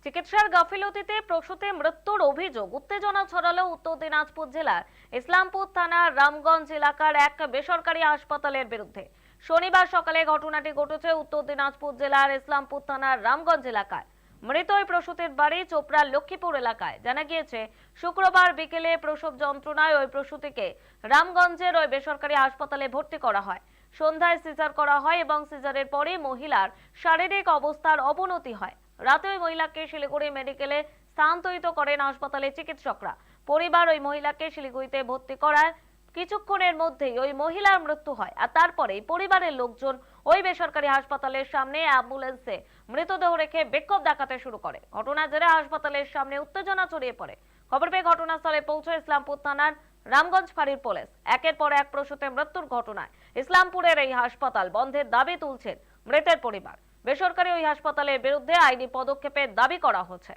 চিকিৎসার গাফিলতিতে প্রসূতি মৃত্যুর অভিযোগ উত্তেজনা ছড়ালো উত্তর দিনাজপুর জেলার ইসলামপুর থানার রামগঞ্জ এলাকার এক বেসরকারি হাসপাতালের বিরুদ্ধে। শনিবার সকালে ঘটনাটি ঘটেছে উত্তর দিনাজপুর জেলার ইসলামপুর থানার রামগঞ্জ এলাকায়। মৃত ওই প্রসূতির বাড়ি চোপড়ার লক্ষ্মীপুর এলাকায়। জানা গিয়েছে শুক্রবার বিকেলে প্রসব যন্ত্রণায় ওই প্রসূতিকে রামগঞ্জের ওই বেসরকারি হাসপাতালে ভর্তি করা হয়। সন্ধ্যায় সিজার করা হয় এবং সিজারের পরে মহিলার শারীরিক অবস্থার অবনতি হয়। রাতে ওই মহিলাকে শিলিগুড়ি মেডিকেলে স্থানান্তরিত করেন হাসপাতালের চিকিৎসকরা। পরিবার ওই মহিলাকে শিলিগুড়িতে ভর্তি করায় কিছুক্ষণের মধ্যেই ওই মহিলার মৃত্যু হয়। আর তারপরে পরিবারের লোকজন ওই বেসরকারি হাসপাতালের সামনে অ্যাম্বুলেন্সে মৃতদেহ রেখে বিক্ষোভ দেখাতে শুরু করে। ঘটনার জেরে হাসপাতালের সামনে উত্তেজনা ছড়িয়ে পড়ে। খবর পেয়ে ঘটনাস্থলে পৌঁছে ইসলামপুর থানার রামগঞ্জ ফাঁড়ির পুলিশ। একের পর এক প্রসূতির মৃত্যুর ঘটনায় ইসলামপুরের এই হাসপাতাল বন্ধের দাবি তুলছেন মৃতের পরিবার। বেসরকারি ওই হাসপাতালের বিরুদ্ধে আইনি পদক্ষেপের দাবি করা হচ্ছে।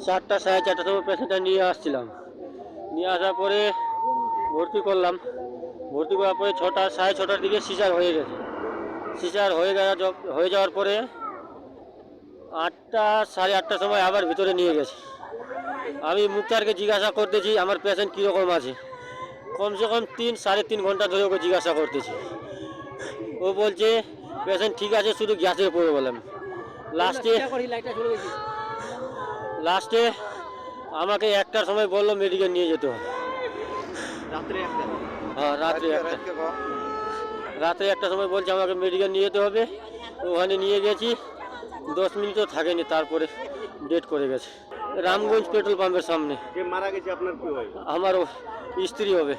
চারটা সাড়ে চারটার সময় পেশেন্টটা নিয়ে আসছিলাম। নিয়ে আসার পরে ভর্তি করলাম। ভর্তি করার পরে সাড়ে ছটার দিকে সিজার হয়ে গেছে। সিজার হয়ে যাওয়ার পরে সাড়ে আটটার সময় আবার ভিতরে নিয়ে গেছে। আমি মুক্তারকে জিজ্ঞাসা করতেছি আমার পেশেন্ট কীরকম আছে। কমসে কম সাড়ে তিন ঘন্টা ধরে ওকে জিজ্ঞাসা করতেছি। ও বলছে পেশেন্ট ঠিক আছে, শুধু গ্যাসের প্রবলেম। লাস্টে আমাকে একটার সময় বললো মেডিকেল নিয়ে যেতে হবে। হ্যাঁ, রাত্রে একটা সময় বলছে আমাকে মেডিকেল নিয়ে যেতে হবে। ওখানে নিয়ে গেছি, 10 মিনিটও থাকেনি, তারপরে ডেট করে গেছে। রামগঞ্জ পেট্রোল পাম্পের সামনে। মারা গেছে আপনার কি হয়? আমার স্ত্রী হবে।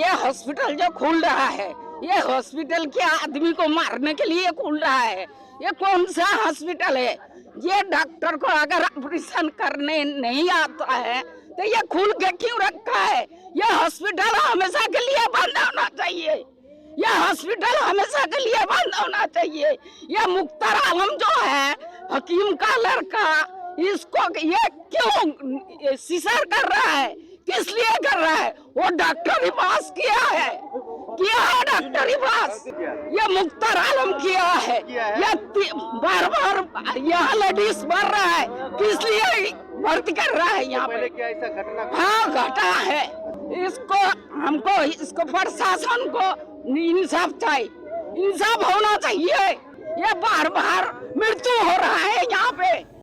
ये हॉस्पिटल जो खुल रहा है, ये हॉस्पिटल क्या आदमी को मारने के लिए खुल रहा है? ये कौन सा हॉस्पिटल है? ये डॉक्टर को अगर ऑपरेशन करने नहीं आता है तो ये खुल के क्यों रखा है? ये हॉस्पिटल हमेशा के लिए बंद होना चाहिए। ये हॉस्पिटल हमेशा के लिए बंद होना चाहिए। ये मुख्तार आलम जो है हकीम का लड़का, इसको ये क्यों सिसर कर रहा है? किस लिए कर रहा है? वो डॉक्टरी पास किया है डॉक्टरी पास। ये मुख्तार आलम किया है। ये बार बार यहाँ लेडीज मर रहा है, किस लिए भर्ती कर रहा है यहाँ पे? क्या ऐसा घटना? हाँ, घटा है। इसको प्रशासन को इंसाफ चाहिए, इंसाफ होना चाहिए। ये बार बार मृत्यु हो रहा है यहाँ पे।